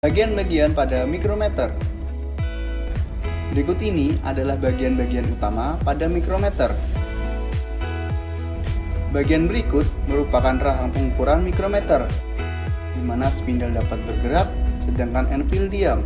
Bagian-bagian pada mikrometer. Berikut ini adalah bagian-bagian utama pada mikrometer. Bagian berikut merupakan rahang pengukuran mikrometer, di mana spindle dapat bergerak sedangkan anvil diam.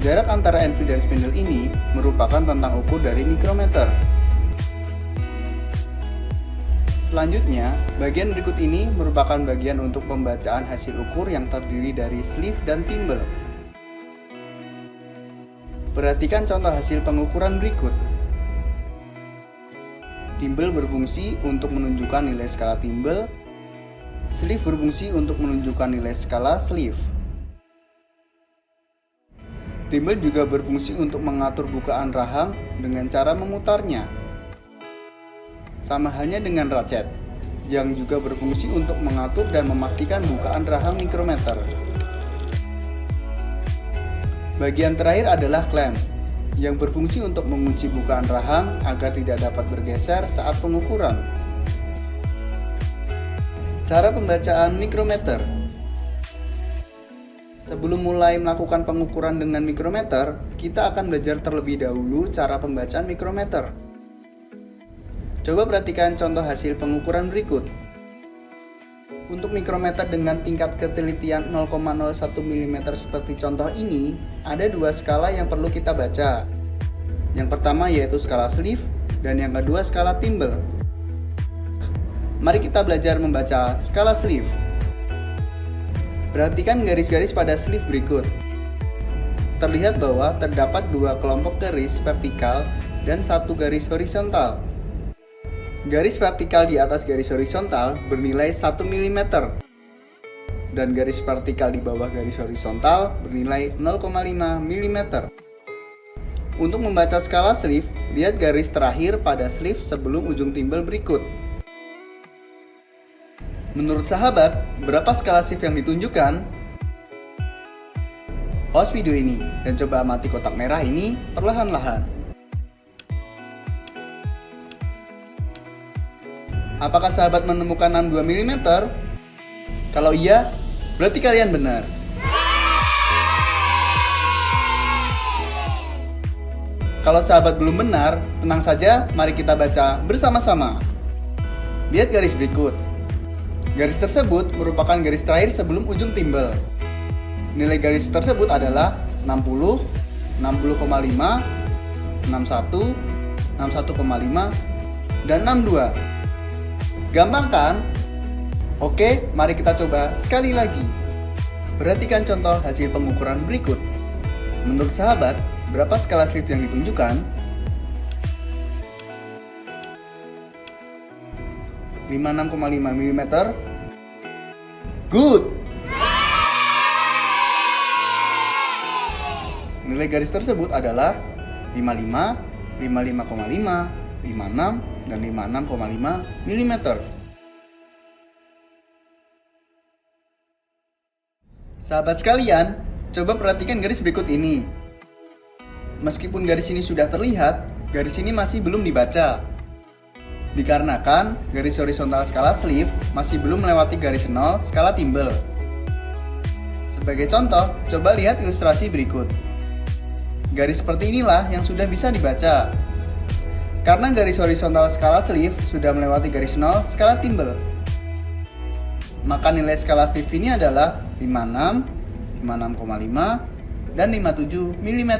Jarak antara anvil dan spindle ini merupakan rentang ukur dari mikrometer. Selanjutnya, bagian berikut ini merupakan bagian untuk pembacaan hasil ukur yang terdiri dari sleeve dan thimble. Perhatikan contoh hasil pengukuran berikut. Thimble berfungsi untuk menunjukkan nilai skala thimble, sleeve berfungsi untuk menunjukkan nilai skala sleeve. Thimble juga berfungsi untuk mengatur bukaan rahang dengan cara memutarnya. Sama halnya dengan ratchet, yang juga berfungsi untuk mengatur dan memastikan bukaan rahang mikrometer. Bagian terakhir adalah clamp, yang berfungsi untuk mengunci bukaan rahang agar tidak dapat bergeser saat pengukuran. Cara pembacaan mikrometer. Sebelum mulai melakukan pengukuran dengan mikrometer, kita akan belajar terlebih dahulu cara pembacaan mikrometer. Coba perhatikan contoh hasil pengukuran berikut. Untuk mikrometer dengan tingkat ketelitian 0,01 mm seperti contoh ini, ada dua skala yang perlu kita baca. Yang pertama yaitu skala sleeve, dan yang kedua skala thimble. Mari kita belajar membaca skala sleeve. Perhatikan garis-garis pada sleeve berikut. Terlihat bahwa terdapat dua kelompok garis vertikal dan satu garis horizontal. Garis vertikal di atas garis horizontal bernilai 1 mm dan garis vertikal di bawah garis horizontal bernilai 0,5 mm. Untuk membaca skala sleeve, lihat garis terakhir pada sleeve sebelum ujung thimble berikut. Menurut sahabat, berapa skala sleeve yang ditunjukkan? Pause video ini dan coba amati kotak merah ini perlahan-lahan. Apakah sahabat menemukan 62 mm? Kalau iya, berarti kalian benar. Kalau sahabat belum benar, tenang saja, mari kita baca bersama-sama. Lihat garis berikut. Garis tersebut merupakan garis terakhir sebelum ujung thimble. Nilai garis tersebut adalah 60, 60,5, 61, 61,5, dan 62. Gampang kan? Oke, mari kita coba sekali lagi. Perhatikan contoh hasil pengukuran berikut. Menurut sahabat, berapa skala sleeve yang ditunjukkan? 56,5 mm. Good! Nilai garis tersebut adalah 55, 55,5, 56, dan 56,5 mm. Sahabat sekalian, coba perhatikan garis berikut ini. Meskipun garis ini sudah terlihat, garis ini masih belum dibaca. Dikarenakan garis horizontal skala sleeve masih belum melewati garis 0 skala thimble. Sebagai contoh, coba lihat ilustrasi berikut. Garis seperti inilah yang sudah bisa dibaca. Karena garis horizontal skala sleeve sudah melewati garis 0 skala thimble, maka nilai skala sleeve ini adalah 56, 56,5, dan 57 mm.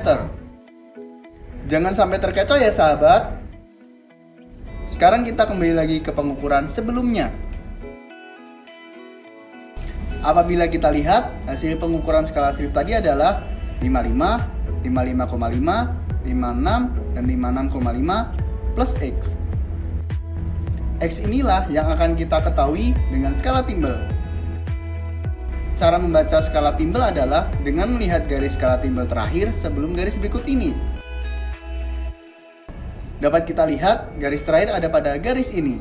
Jangan sampai terkecoh ya sahabat. Sekarang kita kembali lagi ke pengukuran sebelumnya. Apabila kita lihat, hasil pengukuran skala sleeve tadi adalah 55, 55,5, 56, dan 56,5 plus X. X inilah yang akan kita ketahui dengan skala thimble. Cara membaca skala thimble adalah dengan melihat garis skala thimble terakhir sebelum garis berikut ini. Dapat kita lihat garis terakhir ada pada garis ini.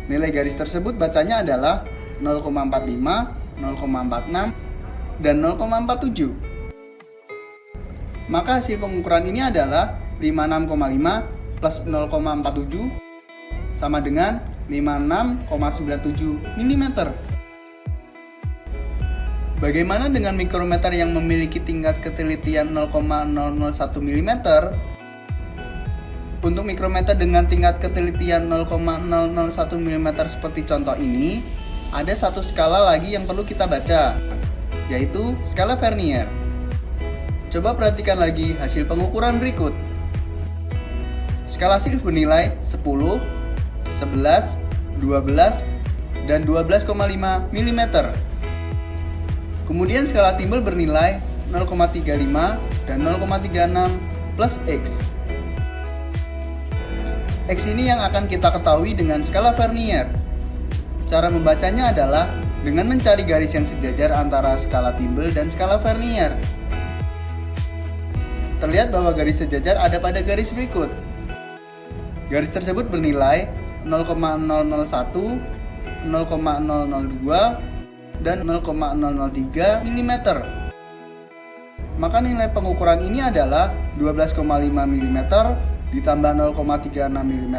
Nilai garis tersebut bacanya adalah 0,45, 0,46, dan 0,47. Maka hasil pengukuran ini adalah 56,5 plus 0,47 sama dengan 56,97 mm. Bagaimana dengan mikrometer yang memiliki tingkat ketelitian 0,001 mm? Untuk mikrometer dengan tingkat ketelitian 0,001 mm seperti contoh ini, ada satu skala lagi yang perlu kita baca, yaitu skala Vernier. Coba perhatikan lagi hasil pengukuran berikut. Skala Swift bernilai 10, 11, 12, dan 12,5 mm. Kemudian skala timbal bernilai 0,35 dan 0,36 plus X. X ini yang akan kita ketahui dengan skala Vernier. Cara membacanya adalah dengan mencari garis yang sejajar antara skala timbal dan skala Vernier. Terlihat bahwa garis sejajar ada pada garis berikut. Garis tersebut bernilai 0,001, 0,002, dan 0,003 mm. Maka nilai pengukuran ini adalah 12,5 mm ditambah 0,36 mm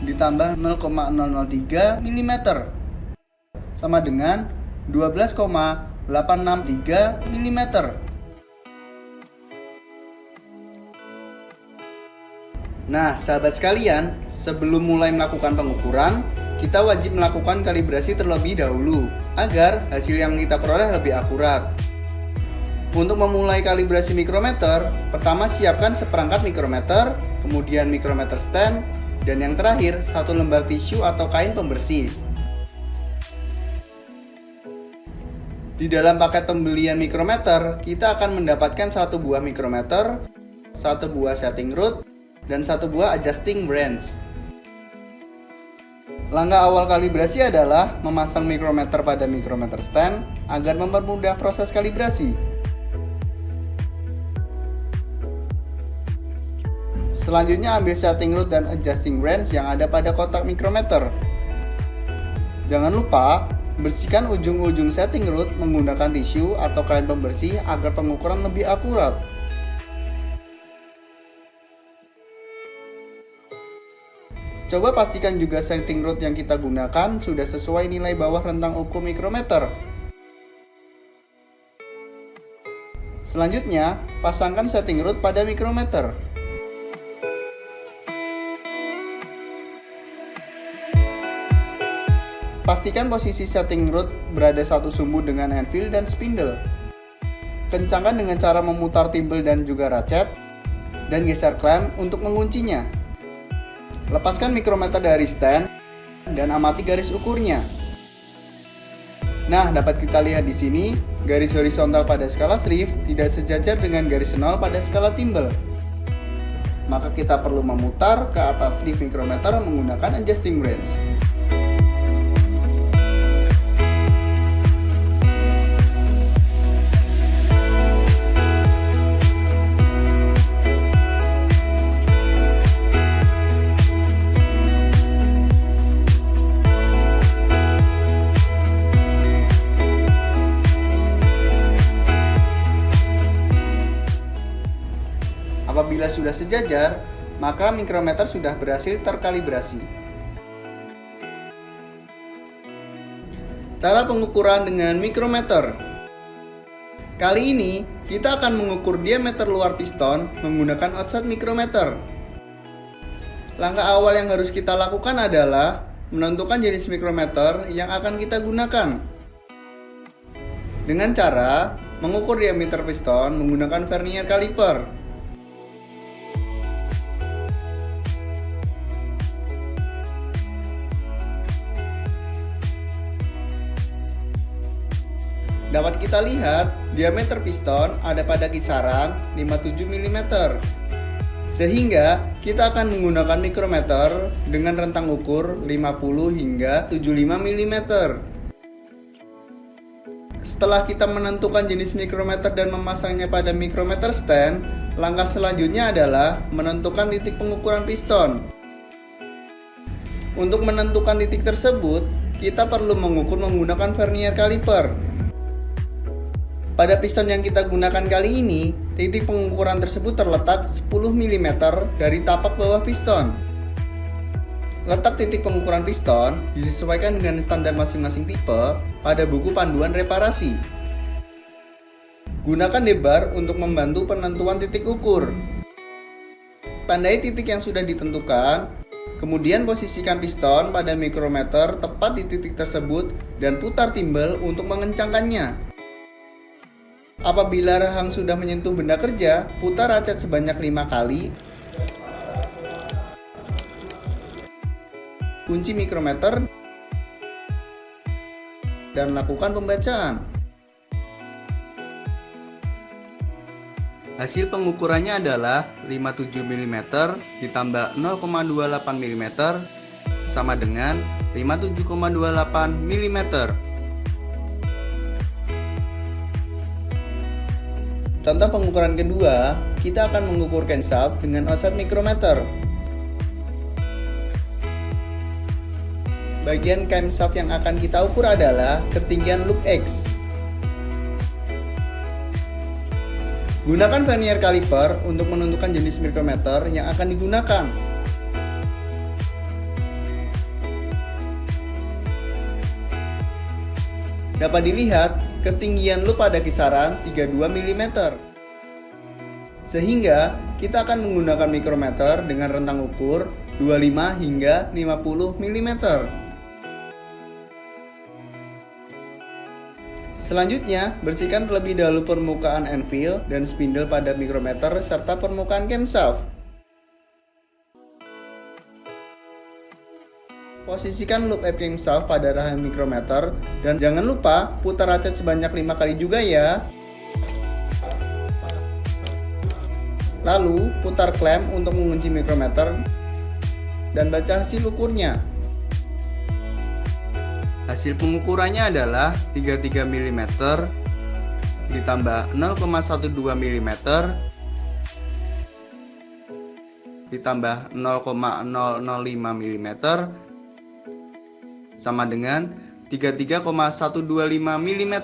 ditambah 0,003 mm sama dengan 12,863 mm. Nah, sahabat sekalian, sebelum mulai melakukan pengukuran, kita wajib melakukan kalibrasi terlebih dahulu agar hasil yang kita peroleh lebih akurat. Untuk memulai kalibrasi mikrometer, pertama siapkan seperangkat mikrometer, kemudian mikrometer stand, dan yang terakhir satu lembar tisu atau kain pembersih. Di dalam paket pembelian mikrometer, kita akan mendapatkan satu buah mikrometer, satu buah setting rod, dan satu buah adjusting wrench. Langkah awal kalibrasi adalah memasang mikrometer pada mikrometer stand agar mempermudah proses kalibrasi. Selanjutnya ambil setting rod dan adjusting wrench yang ada pada kotak mikrometer. Jangan lupa bersihkan ujung-ujung setting rod menggunakan tisu atau kain pembersih agar pengukuran lebih akurat. Coba pastikan juga setting rod yang kita gunakan sudah sesuai nilai bawah rentang ukur mikrometer. Selanjutnya, pasangkan setting rod pada mikrometer. Pastikan posisi setting rod berada satu sumbu dengan anvil dan spindle. Kencangkan dengan cara memutar timbal dan juga ratchet, dan geser klem untuk menguncinya. Lepaskan mikrometer dari stand dan amati garis ukurnya. Nah, dapat kita lihat di sini, garis horizontal pada skala Swift tidak sejajar dengan garis 0 pada skala timbal. Maka kita perlu memutar ke atas Swift mikrometer menggunakan adjusting wrench. Apabila sudah sejajar, maka mikrometer sudah berhasil terkalibrasi. Cara pengukuran dengan mikrometer. Kali ini, kita akan mengukur diameter luar piston menggunakan outside mikrometer. Langkah awal yang harus kita lakukan adalah menentukan jenis mikrometer yang akan kita gunakan. Dengan cara mengukur diameter piston menggunakan vernier caliper. Dapat kita lihat, diameter piston ada pada kisaran 57 mm. Sehingga kita akan menggunakan mikrometer dengan rentang ukur 50 hingga 75 mm. Setelah kita menentukan jenis mikrometer dan memasangnya pada mikrometer stand, langkah selanjutnya adalah menentukan titik pengukuran piston. Untuk menentukan titik tersebut, kita perlu mengukur menggunakan vernier caliper. Pada piston yang kita gunakan kali ini, titik pengukuran tersebut terletak 10 mm dari tapak bawah piston. Letak titik pengukuran piston disesuaikan dengan standar masing-masing tipe pada buku panduan reparasi. Gunakan debar untuk membantu penentuan titik ukur. Tandai titik yang sudah ditentukan, kemudian posisikan piston pada mikrometer tepat di titik tersebut dan putar timbal untuk mengencangkannya. Apabila rahang sudah menyentuh benda kerja, putar racet sebanyak 5 kali. Kunci mikrometer dan lakukan pembacaan. Hasil pengukurannya adalah 57 mm ditambah 0,28 mm sama dengan 57,28 mm. Contoh pengukuran kedua, kita akan mengukur camshaft dengan offset mikrometer. Bagian camshaft yang akan kita ukur adalah ketinggian loop X. Gunakan vernier caliper untuk menentukan jenis mikrometer yang akan digunakan. Dapat dilihat, ketinggian loop pada kisaran 32 mm. Sehingga, kita akan menggunakan mikrometer dengan rentang ukur 25 hingga 50 mm. Selanjutnya, bersihkan terlebih dahulu permukaan anvil dan spindle pada mikrometer serta permukaan camshaft. Posisikan loop F camshaft pada rahang mikrometer dan jangan lupa putar racet sebanyak 5 kali juga ya. Lalu, putar klem untuk mengunci mikrometer dan baca hasil ukurnya. Hasil pengukurannya adalah 33 mm ditambah 0,12 mm ditambah 0,005 mm sama dengan 33,125 mm.